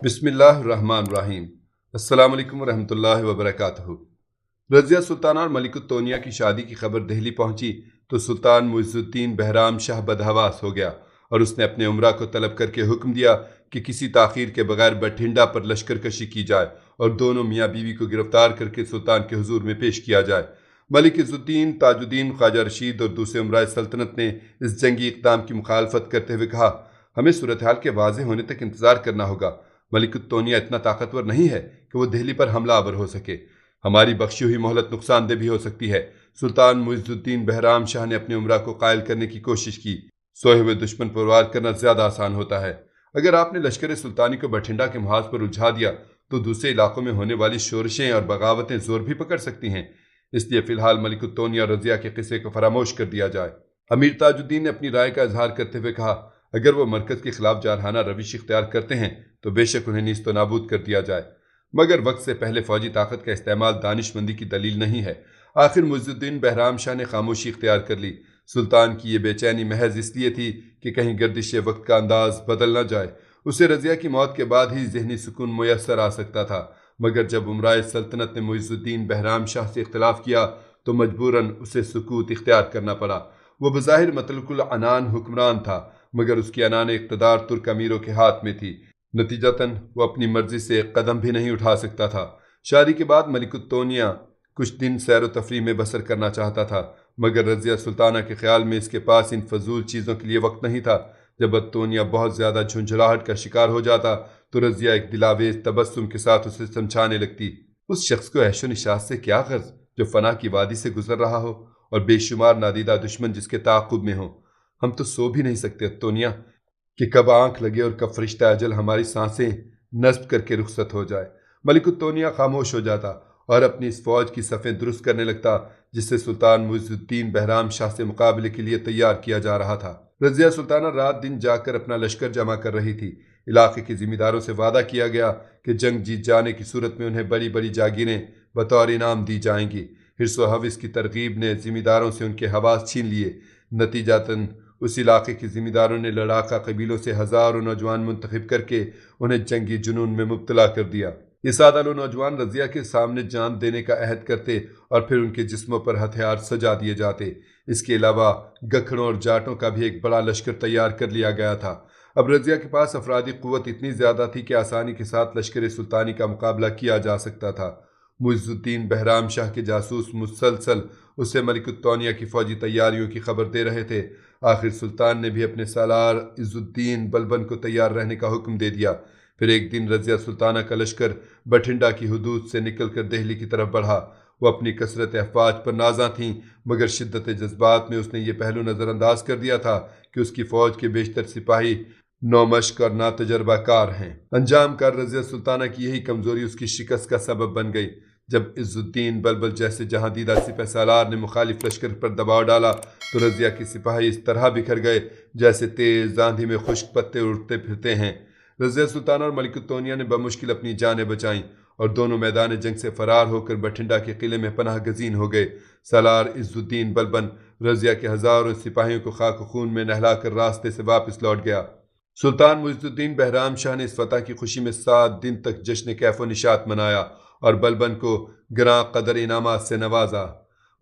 بسم اللہ الرحمن الرحیم۔ السلام علیکم ورحمۃ اللہ وبرکاتہ۔ رضیہ سلطانہ اور ملک التونیہ کی شادی کی خبر دہلی پہنچی تو سلطان معز الدین بہرام شاہ بدحواس ہو گیا اور اس نے اپنے عمرہ کو طلب کر کے حکم دیا کہ کسی تاخیر کے بغیر بٹھنڈا پر لشکر کشی کی جائے اور دونوں میاں بیوی کو گرفتار کر کے سلطان کے حضور میں پیش کیا جائے۔ ملک عز الدین تاج الدین خواجہ رشید اور دوسرے عمرائے سلطنت نے اس جنگی اقدام کی مخالفت کرتے ہوئے کہا، ہمیں صورتحال کے واضح ہونے تک انتظار کرنا ہوگا۔ ملک التونیہ اتنا طاقتور نہیں ہے کہ وہ دہلی پر حملہ آور ہو سکے۔ ہماری بخشی ہوئی مہلت نقصان دہ بھی ہو سکتی ہے۔ سلطان معز الدین بہرام شاہ نے اپنے عمرہ کو قائل کرنے کی کوشش کی۔ سوئے ہوئے دشمن پر وار کرنا زیادہ آسان ہوتا ہے۔ اگر آپ نے لشکر سلطانی کو بٹھنڈا کے محاذ پر الجھا دیا تو دوسرے علاقوں میں ہونے والی شورشیں اور بغاوتیں زور بھی پکڑ سکتی ہیں۔ اس لیے فی الحال ملک التونیہ اور رضیہ کے قصے کو فراموش کر دیا جائے۔ امیر تاج الدین نے اپنی رائے کا اظہار کرتے ہوئے کہا، اگر وہ مرکز کے خلاف جارحانہ روش اختیار کرتے ہیں تو بے شک انہیں نیست و نابود کر دیا جائے، مگر وقت سے پہلے فوجی طاقت کا استعمال دانش مندی کی دلیل نہیں ہے۔ آخر معز الدین بہرام شاہ نے خاموشی اختیار کر لی۔ سلطان کی یہ بے چینی محض اس لیے تھی کہ کہیں گردش وقت کا انداز بدل نہ جائے۔ اسے رضیہ کی موت کے بعد ہی ذہنی سکون میسر آ سکتا تھا، مگر جب عمرائے سلطنت نے معز الدین بہرام شاہ سے اختلاف کیا تو مجبوراً اسے سکوت اختیار کرنا پڑا۔ وہ بظاہر مطلق العنان حکمران تھا، مگر اس کی عنان اقتدار ترک امیروں کے ہاتھ میں تھی۔ نتیجتاً وہ اپنی مرضی سے ایک قدم بھی نہیں اٹھا سکتا تھا۔ شادی کے بعد ملک التونیہ کچھ دن سیر و تفریح میں بسر کرنا چاہتا تھا، مگر رضیہ سلطانہ کے خیال میں اس کے پاس ان فضول چیزوں کے لیے وقت نہیں تھا۔ جب التونیہ بہت زیادہ جھنجھلاہٹ کا شکار ہو جاتا تو رضیہ ایک دلاویز تبسم کے ساتھ اسے سمجھانے لگتی، اس شخص کو عیش و نشاط سے کیا غرض جو فنا کی وادی سے گزر رہا ہو اور بے شمار نادیدہ دشمن جس کے تعاقب میں ہو۔ ہم تو سو بھی نہیں سکتے التونیہ کہ کب آنکھ لگے اور کب فرشتہ اجل ہماری سانسیں نصب کر کے رخصت ہو جائے۔ ملک التونیہ خاموش ہو جاتا اور اپنی اس فوج کی صفیں درست کرنے لگتا جس سے سلطان معز الدین بہرام شاہ سے مقابلے کے لیے تیار کیا جا رہا تھا۔ رضیہ سلطانہ رات دن جا کر اپنا لشکر جمع کر رہی تھی۔ علاقے کے ذمہ داروں سے وعدہ کیا گیا کہ جنگ جیت جانے کی صورت میں انہیں بڑی بڑی جاگیریں بطور انعام دی جائیں گی۔ حرص و حوث کی ترغیب نے ذمہ داروں سے ان کے حواس چھین لیے۔ نتیجتاً اس علاقے کے ذمہ داروں نے لڑاکا قبیلوں سے ہزاروں نوجوان منتخب کر کے انہیں جنگی جنون میں مبتلا کر دیا۔ یہ سادہ لو نوجوان رضیہ کے سامنے جان دینے کا عہد کرتے اور پھر ان کے جسموں پر ہتھیار سجا دیے جاتے۔ اس کے علاوہ گکھڑوں اور جاٹوں کا بھی ایک بڑا لشکر تیار کر لیا گیا تھا۔ اب رضیہ کے پاس افرادی قوت اتنی زیادہ تھی کہ آسانی کے ساتھ لشکر سلطانی کا مقابلہ کیا جا سکتا تھا۔ معز الدین بہرام شاہ کے جاسوس مسلسل اسے ملک التونیہ کی فوجی تیاریوں کی خبر دے رہے تھے۔ آخر سلطان نے بھی اپنے سالار عز الدین بلبن کو تیار رہنے کا حکم دے دیا۔ پھر ایک دن رضیہ سلطانہ کا لشکر بٹھنڈا کی حدود سے نکل کر دہلی کی طرف بڑھا۔ وہ اپنی کثرت افواج پر نازاں تھیں، مگر شدت جذبات میں اس نے یہ پہلو نظر انداز کر دیا تھا کہ اس کی فوج کے بیشتر سپاہی نومشق اور ناتجربہ کار ہیں۔ انجام کار رضیہ سلطانہ کی یہی کمزوری اس کی شکست کا سبب بن گئی۔ جب عز الدین بلبل جیسے جہاں دیدہ سپہ سالار نے مخالف لشکر پر دباؤ ڈالا تو رضیہ کے سپاہی اس طرح بکھر گئے جیسے تیز آندھی میں خشک پتے اڑتے پھرتے ہیں۔ رضیہ سلطانہ اور ملک التونیہ نے بمشکل اپنی جانیں بچائیں اور دونوں میدان جنگ سے فرار ہو کر بٹھنڈا کے قلعے میں پناہ گزین ہو گئے۔ سالار عز الدین بلبن رضیہ کے ہزاروں سپاہیوں کو خاک و خون میں نہلا کر راستے سے واپس لوٹ گیا۔ سلطان معز الدین بہرام شاہ نے اس فتح کی خوشی میں 7 دن تک جشن کیف و نشاط منایا اور بلبن کو گراں قدر انعامات سے نوازا۔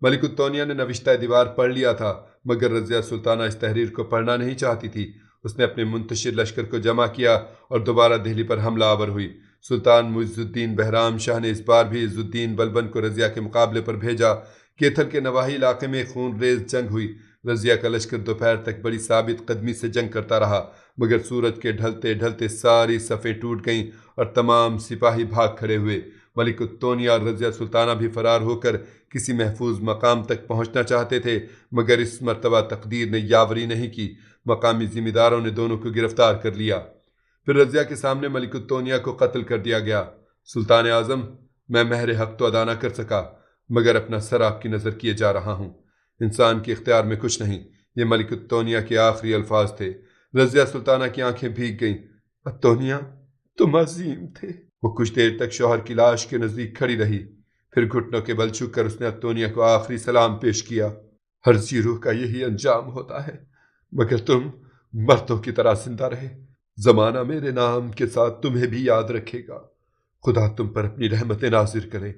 ملک التونیہ نے نوشتہ دیوار پڑھ لیا تھا، مگر رضیہ سلطانہ اس تحریر کو پڑھنا نہیں چاہتی تھی۔ اس نے اپنے منتشر لشکر کو جمع کیا اور دوبارہ دہلی پر حملہ آور ہوئی۔ سلطان معز الدین بہرام شاہ نے اس بار بھی عز الدین بلبن کو رضیہ کے مقابلے پر بھیجا۔ کیتھل کے نواحی علاقے میں خون ریز جنگ ہوئی۔ رضیہ کا لشکر دوپہر تک بڑی ثابت قدمی سے جنگ کرتا رہا، مگر سورج کے ڈھلتے ڈھلتے ساری صفیں ٹوٹ گئیں اور تمام سپاہی بھاگ کھڑے ہوئے۔ ملک التونیہ اور رضیہ سلطانہ بھی فرار ہو کر کسی محفوظ مقام تک پہنچنا چاہتے تھے، مگر اس مرتبہ تقدیر نے یاوری نہیں کی۔ مقامی ذمہ داروں نے دونوں کو گرفتار کر لیا۔ پھر رضیہ کے سامنے ملک التونیہ کو قتل کر دیا گیا۔ سلطان اعظم، میں مہر حق تو ادا نہ کر سکا، مگر اپنا سر آپ کی نظر کیے جا رہا ہوں۔ انسان کے اختیار میں کچھ نہیں۔ یہ ملک التونیہ کے آخری الفاظ تھے۔ رضیہ سلطانہ کی آنکھیں بھیگ گئیں۔ التونیہ، تم عظیم تھے۔ وہ کچھ دیر تک شوہر کی لاش کے نزدیک کھڑی رہی، پھر گھٹنوں کے بل جھک کر اس نے التونیہ کو آخری سلام پیش کیا۔ ہر زی روح کا یہی انجام ہوتا ہے، مگر تم مردوں کی طرح زندہ رہے۔ زمانہ میرے نام کے ساتھ تمہیں بھی یاد رکھے گا، خدا تم پر اپنی رحمت نازل کرے۔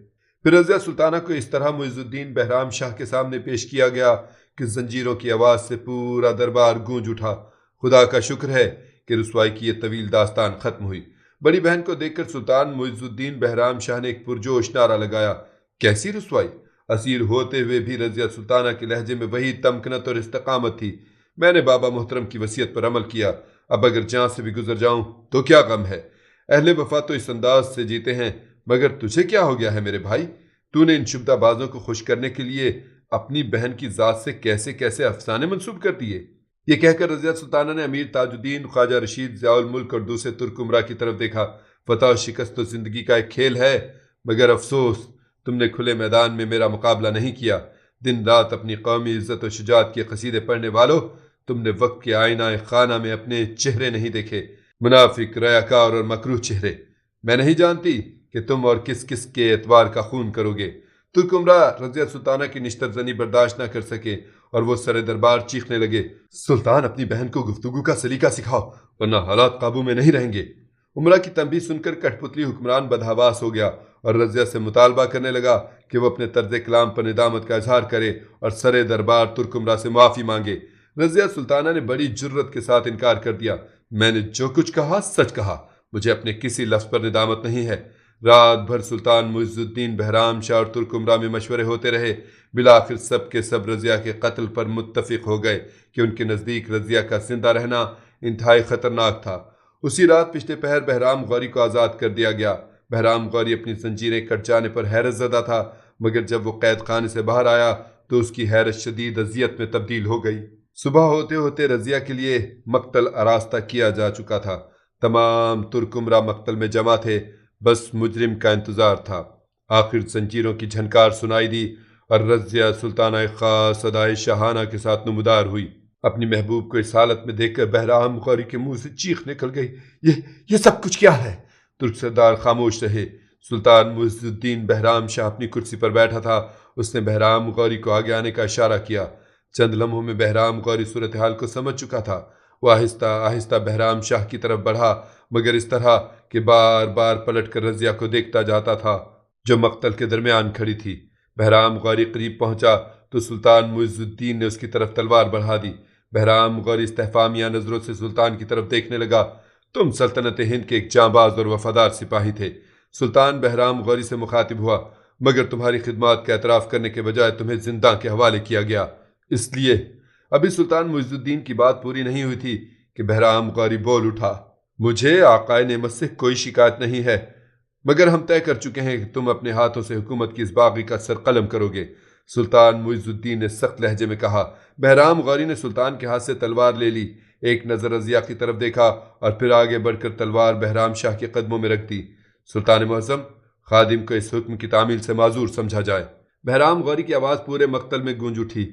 پھر رضیہ سلطانہ کو اس طرح معز الدین بہرام شاہ کے سامنے پیش کیا گیا کہ زنجیروں کی آواز سے پورا دربار گونج اٹھا۔ خدا کا شکر ہے کہ رسوائی کی یہ طویل داستان ختم ہوئی۔ بڑی بہن کو دیکھ کر سلطان معز الدین بہرام شاہ نے ایک پرجوش نعرہ لگایا، کیسی رسوائی؟ اسیر ہوتے ہوئے بھی رضیہ سلطانہ کے لہجے میں وہی تمکنت اور استقامت تھی۔ میں نے بابا محترم کی وصیت پر عمل کیا، اب اگر جان سے بھی گزر جاؤں تو کیا غم ہے؟ اہل وفا تو اس انداز سے جیتے ہیں، مگر تجھے کیا ہو گیا ہے میرے بھائی؟ تو نے ان شبدہ بازوں کو خوش کرنے کے لیے اپنی بہن کی ذات سے کیسے کیسے افسانے منسوب کر دیے؟ یہ کہہ کر رضیہ سلطانہ نے امیر تاج الدین خواجہ رشید ضیاء الملک اور دوسرے ترک امراء کی طرف دیکھا۔ فتح و شکست تو زندگی کا ایک کھیل ہے، مگر افسوس تم نے کھلے میدان میں میرا مقابلہ نہیں کیا۔ دن رات اپنی قومی عزت و شجاعت کے قصیدے پڑھنے والوں، تم نے وقت کے آئینہ خانہ میں اپنے چہرے نہیں دیکھے، منافق، ریاکار اور مکروہ چہرے۔ میں نہیں جانتی کہ تم اور کس کس کے اعتبار کا خون کرو گے۔ ترک امراء رضیہ سلطانہ کی نشتر زنی برداشت نہ کر سکے اور وہ سر دربار چیخنے لگے، سلطان اپنی بہن کو گفتگو کا سلیقہ سکھاؤ ورنہ حالات قابو میں نہیں رہیں گے۔ امراء کی تنبیہ سن کر کٹھ پتلی حکمران بدحواس ہو گیا اور رضیہ سے مطالبہ کرنے لگا کہ وہ اپنے طرز کلام پر ندامت کا اظہار کرے اور سر دربار ترک امراء سے معافی مانگے۔ رضیہ سلطانہ نے بڑی جرت کے ساتھ انکار کر دیا، میں نے جو کچھ کہا سچ کہا، مجھے اپنے کسی لفظ پر ندامت نہیں ہے۔ رات بھر سلطان معز الدین بہرام شاہ اور ترک امراء میں مشورے ہوتے رہے، بالآخر سب کے سب رضیہ کے قتل پر متفق ہو گئے کہ ان کے نزدیک رضیہ کا زندہ رہنا انتہائی خطرناک تھا۔ اسی رات پچھلے پہر بہرام غوری کو آزاد کر دیا گیا۔ بہرام غوری اپنی زنجیریں کٹ جانے پر حیرت زدہ تھا، مگر جب وہ قید خانے سے باہر آیا تو اس کی حیرت شدید اذیت میں تبدیل ہو گئی۔ صبح ہوتے ہوتے رضیہ کے لیے مقتل آراستہ کیا جا چکا تھا۔ تمام ترک امراء مقتل میں جمع تھے، بس مجرم کا انتظار تھا۔ آخر زنجیروں کی جھنکار سنائی دی اور رضیہ سلطانہ خاص ادائے شاہانہ کے ساتھ نمودار ہوئی۔ اپنی محبوب کو اس حالت میں دیکھ کر بہرام غوری کے منہ سے چیخ نکل گئی، یہ سب کچھ کیا ہے؟ ترک سردار خاموش رہے۔ سلطان معز الدین بہرام شاہ اپنی کرسی پر بیٹھا تھا۔ اس نے بہرام غوری کو آگے آنے کا اشارہ کیا۔ چند لمحوں میں بہرام غوری صورتحال کو سمجھ چکا تھا۔ وہ آہستہ آہستہ بہرام شاہ کی طرف بڑھا، مگر اس طرح کہ بار بار پلٹ کر رضیہ کو دیکھتا جاتا تھا جو مقتل کے درمیان کھڑی تھی۔ بہرام غوری قریب پہنچا تو سلطان معز الدین نے اس کی طرف تلوار بڑھا دی۔ بہرام غوری استحفامیہ نظروں سے سلطان کی طرف دیکھنے لگا، تم سلطنت ہند کے ایک جانباز اور وفادار سپاہی تھے۔ سلطان بہرام غوری سے مخاطب ہوا، مگر تمہاری خدمات کا اعتراف کرنے کے بجائے تمہیں زنداں کے حوالے کیا گیا۔ اس لیے ابھی سلطان معز الدین کی بات پوری نہیں ہوئی تھی کہ بہرام غوری بول اٹھا، مجھے آقائے نعمت سے کوئی شکایت نہیں ہے، مگر ہم طے کر چکے ہیں کہ تم اپنے ہاتھوں سے حکومت کی اس باغی کا سر قلم کرو گے۔ سلطان معز الدین نے سخت لہجے میں کہا۔ بہرام غوری نے سلطان کے ہاتھ سے تلوار لے لی، ایک نظر رضیہ کی طرف دیکھا اور پھر آگے بڑھ کر تلوار بہرام شاہ کے قدموں میں رکھ دی۔ سلطان معظم، خادم کو اس حکم کی تعمیل سے معذور سمجھا جائے۔ بہرام غوری کی آواز پورے مقتل میں گونج اٹھی،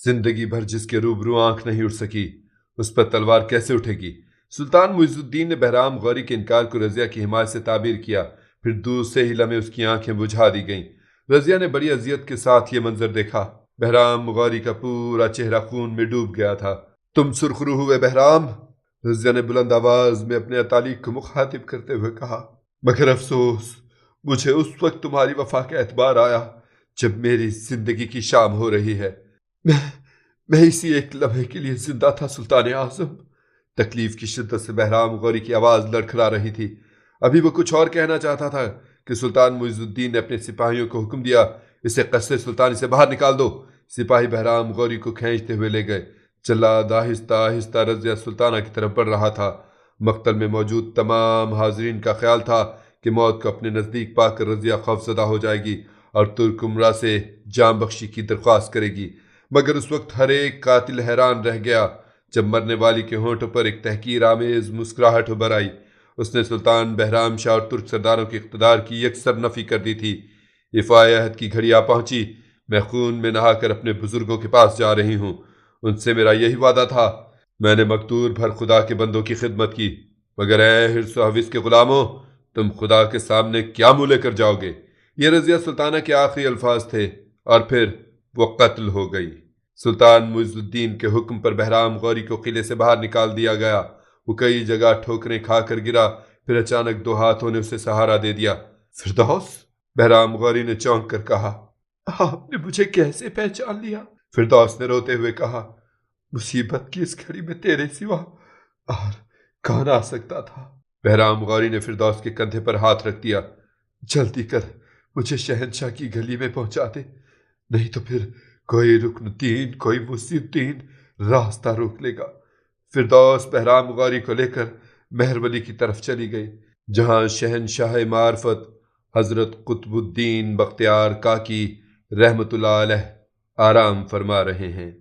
زندگی بھر جس کے روبرو آنکھ نہیں اٹھ سکی، اس پر تلوار کیسے اٹھے گی؟ سلطان معز الدین نے بہرام غوری کے انکار کو رضیہ کی حمایت سے تعبیر کیا، پھر دوسرے ہی لمحے اس کی آنکھیں بجھا دی گئیں۔ رضیہ نے بڑی اذیت کے ساتھ یہ منظر دیکھا۔ بہرام غوری کا پورا چہرہ خون میں ڈوب گیا تھا۔ تم سرخ رو ہوئے بہرام، رضیہ نے بلند آواز میں اپنے اتالیق کو مخاطب کرتے ہوئے کہا، مگر افسوس مجھے اس وقت تمہاری وفا کا اعتبار آیا جب میری زندگی کی شام ہو رہی ہے۔ میں اسی ایک لمحے کے لیے زندہ تھا سلطان اعظم۔ تکلیف کی شدت سے بہرام غوری کی آواز لڑکھڑا رہی تھی۔ ابھی وہ کچھ اور کہنا چاہتا تھا کہ سلطان معز الدین نے اپنے سپاہیوں کو حکم دیا، اسے قصر سلطانی سے باہر نکال دو۔ سپاہی بہرام غوری کو کھینچتے ہوئے لے گئے۔ جلاد آہستہ آہستہ رضیہ سلطانہ کی طرف بڑھ رہا تھا۔ مقتل میں موجود تمام حاضرین کا خیال تھا کہ موت کو اپنے نزدیک پا کر رضیہ خوفزدہ ہو جائے گی اور ترک امراء سے جان بخشی کی درخواست کرے گی، مگر اس وقت ہر ایک قاتل حیران رہ گیا جب مرنے والی کے ہونٹوں پر ایک تحقیر آمیز مسکراہٹ ابھر آئی۔ اس نے سلطان بہرام شاہ اور ترک سرداروں کے اقتدار کی یکسر نفی کر دی تھی۔ افائے عہد کی گھڑی آ پہنچی، میں خون میں نہا کر اپنے بزرگوں کے پاس جا رہی ہوں، ان سے میرا یہی وعدہ تھا۔ میں نے مقتول بھر خدا کے بندوں کی خدمت کی، مگر اے حرص و حوث کے غلاموں، تم خدا کے سامنے کیا منہ لے کر جاؤ گے؟ یہ رضیہ سلطانہ کے آخری الفاظ تھے اور پھر وہ قتل ہو گئی۔ سلطان معز الدین کے حکم پر بہرام غوری کو قلعے سے باہر نکال دیا گیا۔ وہ کئی جگہ ٹھوکریں کھا کر گرا، پھر اچانک دو ہاتھوں نے اسے سہارا دے دیا۔ فردوس، بہرام غوری نے چونک کر کہا، آپ نے مجھے کیسے پہچان لیا؟ فردوس نے روتے ہوئے کہا، مصیبت کی اس گھڑی میں تیرے سوا اور کون آ سکتا تھا؟ بہرام غوری نے فردوس کے کندھے پر ہاتھ رکھ دیا، جلدی کر، مجھے شہنشاہ کی گلی میں پہنچا دے، نہیں تو پھر کوئی رکن الدین، کوئی وصی الدین راستہ روک لے گا۔ فردوس بہرام غوری کو لے کر مہرولی کی طرف چلی گئی، جہاں شہنشاہ معرفت حضرت قطب الدین بختیار کاکی رحمت اللہ علیہ آرام فرما رہے ہیں۔